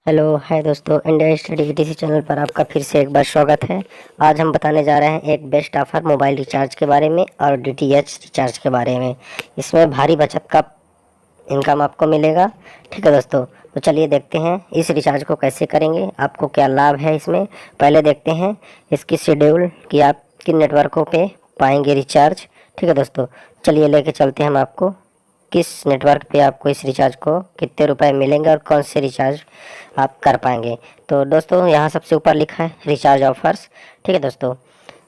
Hello hi दोस्तों, India study VTC channel पर आपका फिर से एक बार स्वागत है। आज हम बताने जा रहे हैं एक बेस्ट ऑफर मोबाइल रिचार्ज के बारे में और डीटीएच रिचार्ज के बारे में। इसमें भारी बचत का इनकम आपको मिलेगा। ठीक है दोस्तों, तो चलिए देखते हैं इस रिचार्ज को कैसे करेंगे, आपको क्या लाभ है इसमें। पहले देखते हैं इसकी शेड्यूल कि आप किन नेटवर्कों पे पाएंगे रिचार्ज। ठीक है दोस्तों, चलिए लेके चलते हैं हम आपको किस नेटवर्क पे आपको इस रिचार्ज को कितने रुपए मिलेंगे और कौन से रिचार्ज आप कर पाएंगे। तो दोस्तों यहाँ सबसे ऊपर लिखा है रिचार्ज ऑफर्स। ठीक है दोस्तों,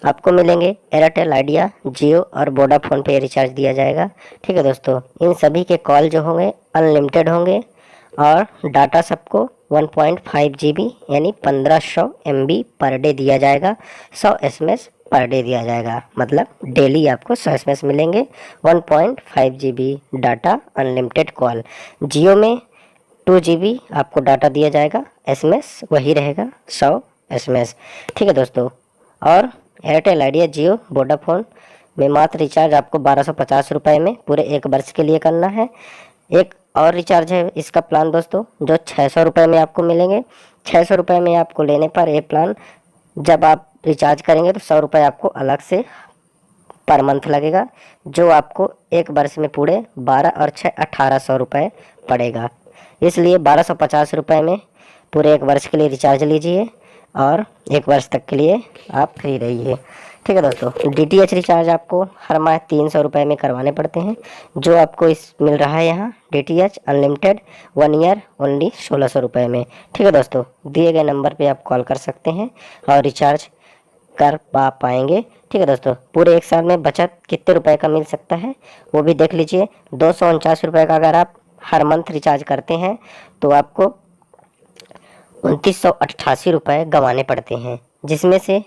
आपको मिलेंगे एयरटेल, आइडिया, जियो और वोडाफोन पे रिचार्ज दिया जाएगा। ठीक है दोस्तों, इन सभी के कॉल जो होंगे अनलिमिटेड होंगे और डाटा सबको 1.5 GB यानी 1500 MB पर डे दिया जाएगा। 100 SMS पर डे दिया जाएगा, मतलब डेली आपको 100 SMS मिलेंगे। 1.5 GB डाटा, अनलिमिटेड कॉल। जियो में 2 GB आपको डाटा दिया जाएगा, SMS वही रहेगा 100 SMS। ठीक है दोस्तों, और एयरटेल, आइडिया, जियो, वोडाफोन में मात्र रिचार्ज आपको 1250 रुपये में पूरे 1 वर्ष के लिए करना है। एक और रिचार्ज है इसका प्लान दोस्तों, जो 600 रुपये में आपको मिलेंगे। 600 रुपये में आपको लेने पर ये प्लान जब आप रिचार्ज करेंगे तो 100 रुपये आपको अलग से पर मंथ लगेगा, जो आपको 1 वर्ष में पूरे 12 और 6 1800 रुपये पड़ेगा। इसलिए 1250 रुपये में पूरे 1 वर्ष के लिए रिचार्ज लीजिए और 1 वर्ष तक के लिए आप फ्री रहिए। ठीक है दोस्तों, डीटीएच रिचार्ज आपको हर माह 300 रुपये में करवाने पड़ते हैं, जो आपको इस मिल रहा है यहाँ डीटीएच अनलिमिटेड 1 ईयर ओनली 1600 रुपये में। ठीक है दोस्तों, दिए गए नंबर पे आप कॉल कर सकते हैं और रिचार्ज कर पाएंगे। ठीक है दोस्तों, पूरे 1 साल में बचत कितने रुपए का मिल सकता है वो भी देख लीजिए। 249 रुपये का अगर आप हर मंथ रिचार्ज करते हैं तो आपको 2988 रुपये गंवाने पड़ते हैं, जिसमें से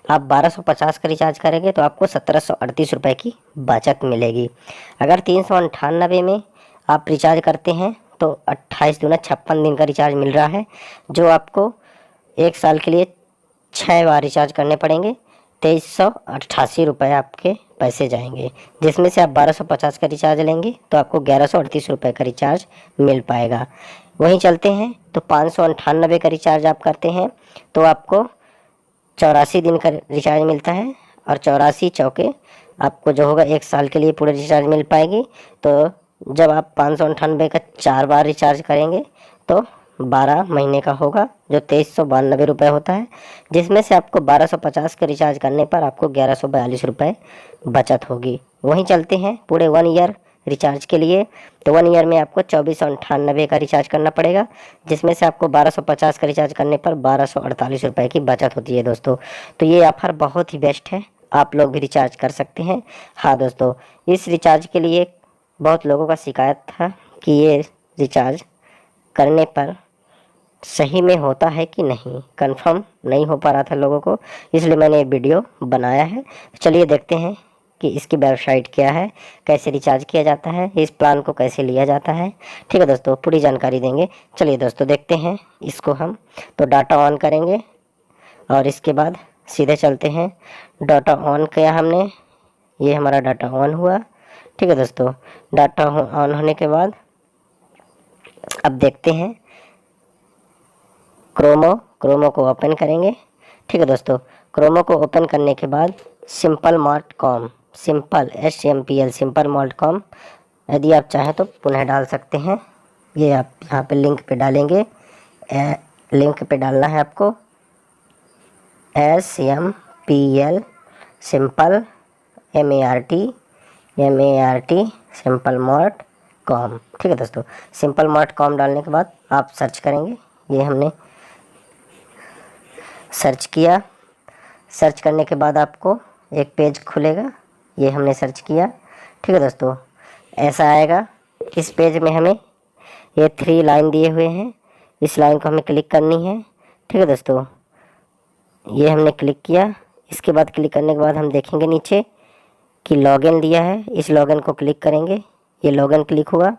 आप 1250 का रिचार्ज करेंगे तो आपको 1738 रुपये की बचत मिलेगी। अगर 398 में आप रिचार्ज करते हैं तो 28 दूना 56 दिन का रिचार्ज मिल रहा है, जो आपको 1 साल के लिए 6 बार रिचार्ज करने पड़ेंगे। 2388 रुपये आपके पैसे जाएंगे, जिसमें से आप 1250 का रिचार्ज लेंगे तो आपको 1138 रुपये का रिचार्ज मिल पाएगा। वहीं चलते हैं तो 598 का रिचार्ज आप करते हैं तो आपको 84 दिन का रिचार्ज मिलता है, और 84 चौके आपको जो होगा 1 साल के लिए पूरे रिचार्ज मिल पाएगी। तो जब आप 598 का 4 बार रिचार्ज करेंगे तो 12 महीने का होगा, जो 2392 रुपये होता है, जिसमें से आपको 1250 का रिचार्ज करने पर आपको 1142 रुपये बचत होगी। वहीं चलते हैं पूरे 1 ईयर रिचार्ज के लिए, तो 1 ईयर में आपको 2498 का रिचार्ज करना पड़ेगा, जिसमें से आपको 1250 का रिचार्ज करने पर 1248 रुपये की बचत होती है दोस्तों। तो ये ऑफर बहुत ही बेस्ट है, आप लोग भी रिचार्ज कर सकते हैं। हाँ दोस्तों, इस रिचार्ज के लिए बहुत लोगों का शिकायत था कि ये रिचार्ज करने पर सही में होता है कि नहीं, कंफर्म नहीं हो पा रहा था लोगों को, इसलिए मैंने ये वीडियो बनाया है। चलिए देखते हैं कि इसकी वेबसाइट क्या है, कैसे रिचार्ज किया जाता है, इस प्लान को कैसे लिया जाता है। ठीक है दोस्तों, पूरी जानकारी देंगे। चलिए दोस्तों देखते हैं इसको हम। तो डाटा ऑन करेंगे और इसके बाद सीधे चलते हैं। डाटा ऑन किया हमने, ये हमारा डाटा ऑन हुआ। ठीक है दोस्तों, डाटा ऑन होने के बाद अब देखते हैं क्रोमो को ओपन करेंगे। ठीक है दोस्तों, क्रोमो को ओपन करने के बाद simple mart com, simple SMPL simple mart com यदि आप चाहें तो पुनः डाल सकते हैं। ये आप यहाँ पे लिंक पे डालेंगे, लिंक पे डालना है आपको SMPL simple MART simple mart com. ठीक है दोस्तों, सिंपल मार्ट कॉम डालने के बाद आप सर्च करेंगे। ये हमने सर्च किया, सर्च करने के बाद आपको एक पेज खुलेगा, ये हमने सर्च किया। ठीक है दोस्तों, ऐसा आएगा। इस पेज में हमें ये 3 लाइन दिए हुए हैं, इस लाइन को हमें क्लिक करनी है। ठीक है दोस्तों, ये हमने क्लिक किया। इसके बाद क्लिक करने के बाद हम देखेंगे नीचे कि लॉगिन दिया है, इस लॉगिन को क्लिक करेंगे, ये लॉगिन क्लिक हुआ।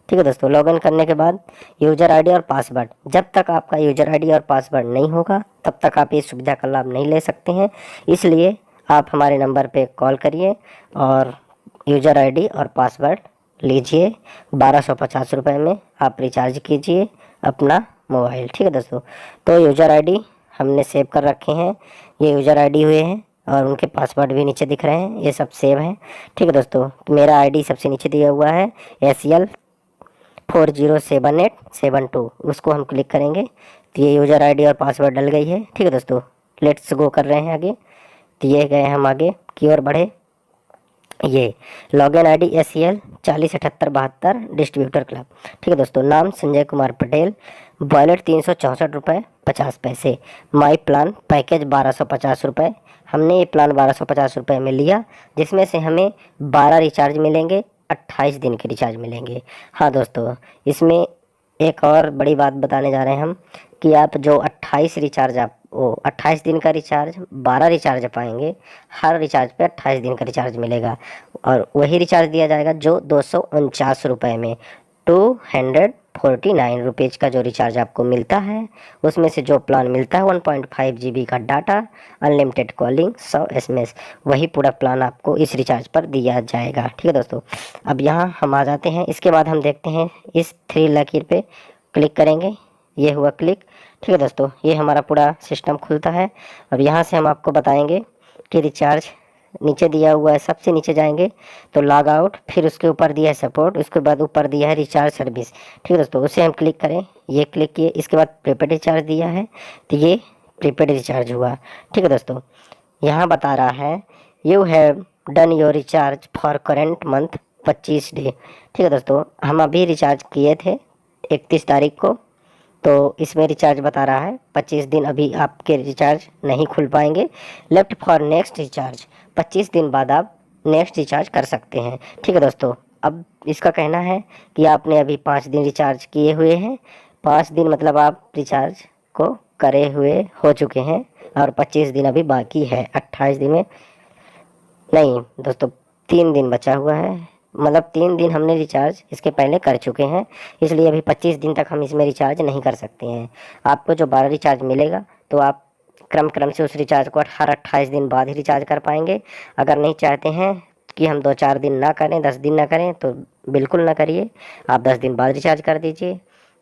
ठीक है दोस्तों, लॉगिन करने के बाद यूज़र आईडी और पासवर्ड, जब तक आपका यूज़र आईडी और पासवर्ड नहीं होगा तब तक आप इस सुविधा का लाभ नहीं ले सकते हैं। इसलिए आप हमारे नंबर पे कॉल करिए और यूज़र आईडी और पासवर्ड लीजिए। 1250 रुपये में आप रिचार्ज कीजिए, अपना मोबाइल। ठीक है दोस्तों, तो यूज़र आईडी हमने सेव कर रखे हैं, ये यूज़र आईडी हुए हैं और उनके पासवर्ड भी नीचे दिख रहे हैं, ये सब सेव हैं। ठीक है दोस्तों, तो मेरा आईडी सबसे नीचे दिया हुआ है SL407872, उसको हम क्लिक करेंगे तो ये यूज़र आईडी और पासवर्ड डल गई है। ठीक है दोस्तों, लेट्स गो कर रहे हैं आगे। तो ये गए हम आगे की ओर बढ़े। ये login ID SEL407872 distributor club. ठीक है दोस्तों, नाम संजय कुमार पटेल, वॉलेट 364 रुपये 50 पैसे, माई प्लान पैकेज 1250 रुपये। हमने ये प्लान 1250 रुपये में लिया, जिसमें से हमें 12 रिचार्ज मिलेंगे, 28 दिन के रिचार्ज मिलेंगे। हाँ दोस्तों, इसमें एक और बड़ी बात बताने जा रहे हैं हम कि आप जो 28 रिचार्ज आप वो 28 दिन का रिचार्ज 12 रिचार्ज पाएंगे, हर रिचार्ज पे 28 दिन का रिचार्ज मिलेगा और वही रिचार्ज दिया जाएगा जो 249 रुपये में 249 रुपीज़ का जो रिचार्ज आपको मिलता है, उसमें से जो प्लान मिलता है 1.5 GB का डाटा, अनलिमिटेड कॉलिंग, 100 SMS, वही पूरा प्लान आपको इस रिचार्ज पर दिया जाएगा। ठीक है दोस्तों, अब यहाँ हम आ जाते हैं। इसके बाद हम देखते हैं इस 3 लकीर पे क्लिक करेंगे, ये हुआ क्लिक। ठीक है दोस्तों, ये हमारा पूरा सिस्टम खुलता है। अब यहाँ से हम आपको बताएंगे कि रिचार्ज नीचे दिया हुआ है, सबसे नीचे जाएंगे तो लॉग आउट, फिर उसके ऊपर दिया है सपोर्ट, उसके बाद ऊपर दिया है रिचार्ज सर्विस। ठीक है दोस्तों, उसे हम क्लिक करें, ये क्लिक किए, इसके बाद प्रीपेड रिचार्ज दिया है तो ये प्रीपेड रिचार्ज हुआ। ठीक है दोस्तों, यहाँ बता रहा है you have done your recharge for current month 25 day. ठीक है दोस्तों, हम अभी रिचार्ज किए थे 31 तारीख को, तो इसमें रिचार्ज बता रहा है 25 दिन अभी आपके रिचार्ज नहीं खुल पाएंगे, लेफ्ट फॉर नेक्स्ट रिचार्ज, 25 दिन बाद आप नेक्स्ट रिचार्ज कर सकते हैं। ठीक है दोस्तों, अब इसका कहना है कि आपने अभी 5 दिन रिचार्ज किए हुए हैं, 5 दिन मतलब आप रिचार्ज को करे हुए हो चुके हैं और 25 दिन अभी बाकी है। 28 दिन में नहीं दोस्तों, 3 दिन बचा हुआ है, मतलब 3 दिन हमने रिचार्ज इसके पहले कर चुके हैं, इसलिए अभी 25 दिन तक हम इसमें रिचार्ज नहीं कर सकते हैं। आपको जो 12 रिचार्ज मिलेगा तो आप क्रम से उस रिचार्ज को हर 28 दिन बाद ही रिचार्ज कर पाएंगे। अगर नहीं चाहते हैं कि हम 2-4 दिन ना करें, 10 दिन ना करें, तो बिल्कुल ना करिए, आप 10 दिन बाद रिचार्ज कर दीजिए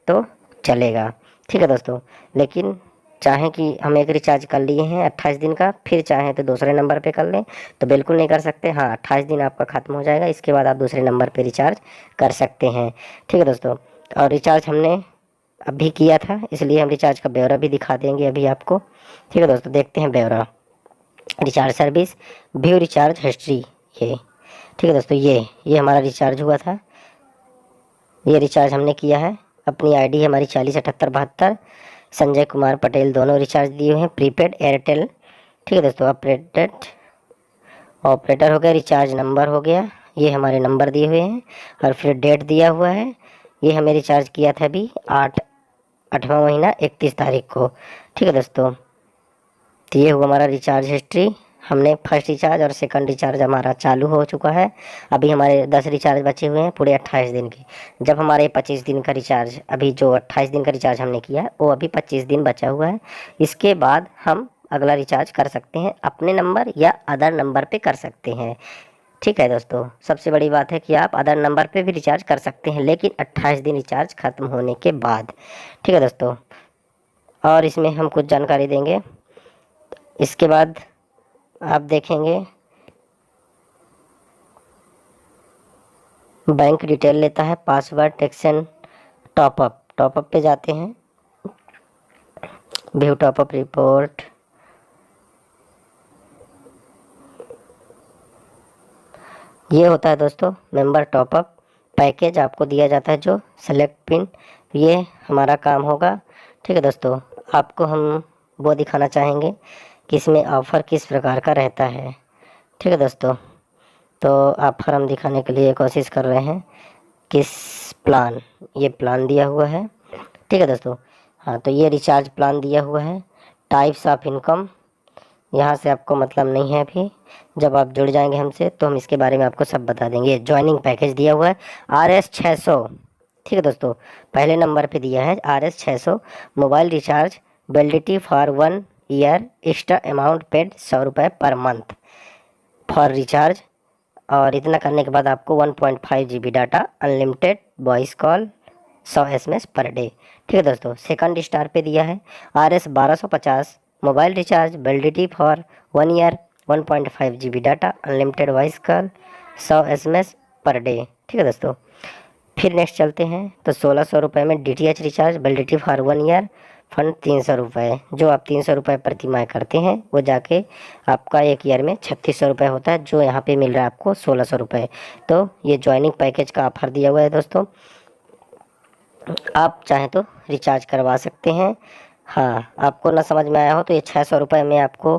तो चलेगा। ठीक है दोस्तों, लेकिन चाहें कि हम एक रिचार्ज कर लिए हैं 28 दिन का, फिर चाहें तो दूसरे नंबर पे कर लें तो बिल्कुल नहीं कर सकते। हाँ, 28 दिन आपका ख़त्म हो जाएगा, इसके बाद आप दूसरे नंबर पे रिचार्ज कर सकते हैं। ठीक है दोस्तों, और रिचार्ज हमने अभी किया था, इसलिए हम रिचार्ज का ब्यौरा भी दिखा देंगे अभी आपको। ठीक है दोस्तों, देखते हैं ब्यौरा। Recharge service, view recharge history, ये ठीक है दोस्तों, ये हमारा रिचार्ज हुआ था, ये रिचार्ज हमने किया है। अपनी आईडी है हमारी 407872, संजय कुमार पटेल, दोनों रिचार्ज दिए हुए हैं, प्रीपेड एयरटेल। ठीक है दोस्तों, ऑपरेटर हो गया, रिचार्ज नंबर हो गया, ये हमारे नंबर दिए हुए हैं और फिर डेट दिया हुआ है। ये हमें रिचार्ज किया था अभी 8वां महीना 31 तारीख को। ठीक है दोस्तों, तो ये हुआ हमारा रिचार्ज हिस्ट्री। हमने फर्स्ट रिचार्ज और सेकंड रिचार्ज हमारा चालू हो चुका है। अभी हमारे 10 रिचार्ज बचे हुए हैं पूरे 28 दिन के। जब हमारे 25 दिन का रिचार्ज, अभी जो 28 दिन का रिचार्ज हमने किया वो अभी 25 दिन बचा हुआ है, इसके बाद हम अगला रिचार्ज कर सकते हैं, अपने नंबर या अदर नंबर पे कर सकते हैं। ठीक है दोस्तों, सबसे बड़ी बात है कि आप अदर नंबर पे भी रिचार्ज कर सकते हैं, लेकिन 28 दिन रिचार्ज ख़त्म होने के बाद। ठीक है दोस्तों, और इसमें हम कुछ जानकारी देंगे। इसके बाद आप देखेंगे बैंक डिटेल लेता है, पासवर्ड, टेक्सन, टॉपअप पे जाते हैं, व्यू टॉपअप रिपोर्ट, ये होता है दोस्तों मेंबर टॉपअप पैकेज, आपको दिया जाता है जो सेलेक्ट पिन, ये हमारा काम होगा। ठीक है दोस्तों, आपको हम वो दिखाना चाहेंगे कि इसमें ऑफ़र किस प्रकार का रहता है। ठीक है दोस्तों, तो ऑफ़र हम दिखाने के लिए कोशिश कर रहे हैं। किस प्लान, ये प्लान दिया हुआ है। ठीक है दोस्तों, हाँ, तो ये रिचार्ज प्लान दिया हुआ है। टाइप्स ऑफ इनकम, यहाँ से आपको मतलब नहीं है अभी, जब आप जुड़ जाएंगे हमसे तो हम इसके बारे में आपको सब बता देंगे। ज्वाइनिंग पैकेज दिया हुआ है RS 600। ठीक है दोस्तों, पहले नंबर पे दिया है RS 600, mobile recharge, validity for 1 year, extra amount paid 100 रुपये पर मंथ फॉर रिचार्ज, और इतना करने के बाद आपको 1.5 GB data, unlimited voice call, 100 SMS per day. ठीक है दोस्तों, सेकंड स्टार पे दिया है RS 1250 mobile recharge, validity for 1 year, 1.5 GB data, unlimited voice call, 100 SMS per day. ठीक है दोस्तों, फिर नेक्स्ट चलते हैं तो 1600 रुपये में DTH recharge, validity for 1 year, fund 300 रुपये। जो आप 300 रुपये प्रति माह करते हैं वो जाके आपका एक ईयर में 3600 रुपये होता है, जो यहाँ पे मिल रहा है आपको 1600 रुपये। तो ये ज्वाइनिंग पैकेज का ऑफर दिया हुआ है दोस्तों, आप चाहें तो रिचार्ज करवा सकते हैं। हाँ, आपको ना समझ में आया हो तो ये 600 रुपये में आपको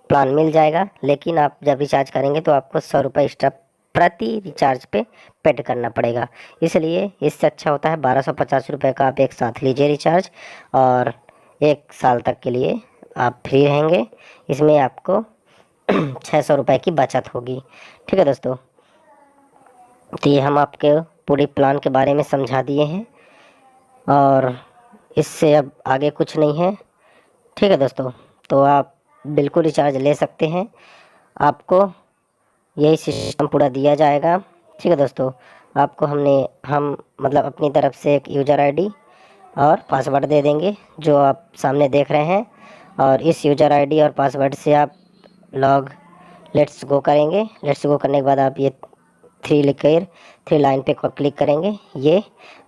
प्लान मिल जाएगा, लेकिन आप जब रिचार्ज करेंगे तो आपको 100 रुपये एक्स्ट्रा प्रति रिचार्ज पे पेड करना पड़ेगा। इसलिए इससे अच्छा होता है 1250 रुपये का आप एक साथ लीजिए रिचार्ज, और 1 साल तक के लिए आप फ्री रहेंगे। इसमें आपको 600 रुपये की बचत होगी। ठीक है दोस्तों, तो ये हम आपके पूरे प्लान के बारे में समझा दिए हैं, और इससे अब आगे कुछ नहीं है। ठीक है दोस्तों, तो आप बिल्कुल रिचार्ज ले सकते हैं, आपको यही सिस्टम पूरा दिया जाएगा। ठीक है दोस्तों, आपको हम मतलब अपनी तरफ से एक यूज़र आईडी और पासवर्ड दे देंगे जो आप सामने देख रहे हैं, और इस यूज़र आईडी और पासवर्ड से आप लेट्स गो करेंगे। लेट्स गो करने के बाद आप ये 3 लाइन पे क्लिक करेंगे ये,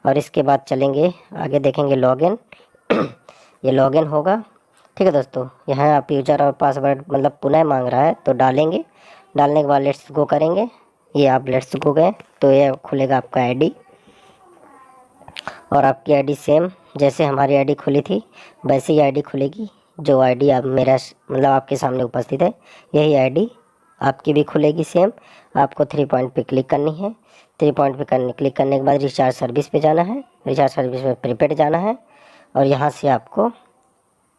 और इसके बाद चलेंगे आगे, देखेंगे लॉगिन। ये लॉगिन होगा। ठीक है दोस्तों, यहाँ आप यूज़र और पासवर्ड मतलब पुनः मांग रहा है तो डालेंगे। डालने के बाद लेट्स गो करेंगे, ये आप लेट्स गो गए तो ये खुलेगा आपका आईडी, और आपकी आईडी सेम जैसे हमारी आईडी खुली थी वैसे ही आईडी खुलेगी। जो आईडी आप मेरा मतलब आपके सामने उपस्थित है, यही आईडी आपकी भी खुलेगी सेम। आपको 3 पॉइंट पे क्लिक करनी है। 3 पॉइंट पे क्लिक करने के बाद रिचार्ज सर्विस पे जाना है। रिचार्ज सर्विस पे प्रीपेड जाना है, और यहाँ से आपको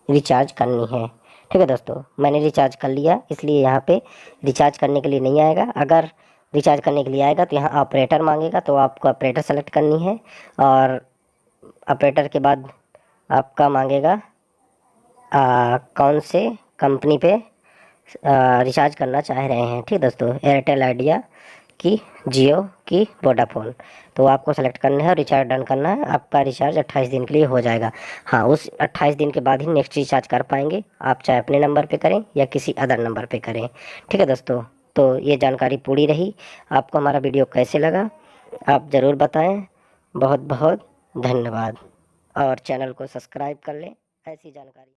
रिचार्ज करनी है। ठीक है दोस्तों, मैंने रिचार्ज कर लिया, इसलिए यहाँ पे रिचार्ज करने के लिए नहीं आएगा। अगर रिचार्ज करने के लिए आएगा तो यहाँ ऑपरेटर मांगेगा, तो आपको ऑपरेटर सेलेक्ट करनी है, और ऑपरेटर के बाद आपका मांगेगा कौन से कंपनी पे रिचार्ज करना चाह रहे हैं। ठीक है दोस्तों, एयरटेल, आइडिया की, जियो की, वोडाफोन, तो आपको सेलेक्ट करना है और रिचार्ज डन करना है। आपका रिचार्ज 28 दिन के लिए हो जाएगा। हाँ, उस 28 दिन के बाद ही नेक्स्ट रिचार्ज कर पाएंगे आप, चाहे अपने नंबर पे करें या किसी अदर नंबर पे करें। ठीक है दोस्तों, तो ये जानकारी पूरी रही। आपको हमारा वीडियो कैसे लगा आप ज़रूर बताएं। बहुत बहुत धन्यवाद, और चैनल को सब्सक्राइब कर लें ऐसी जानकारी।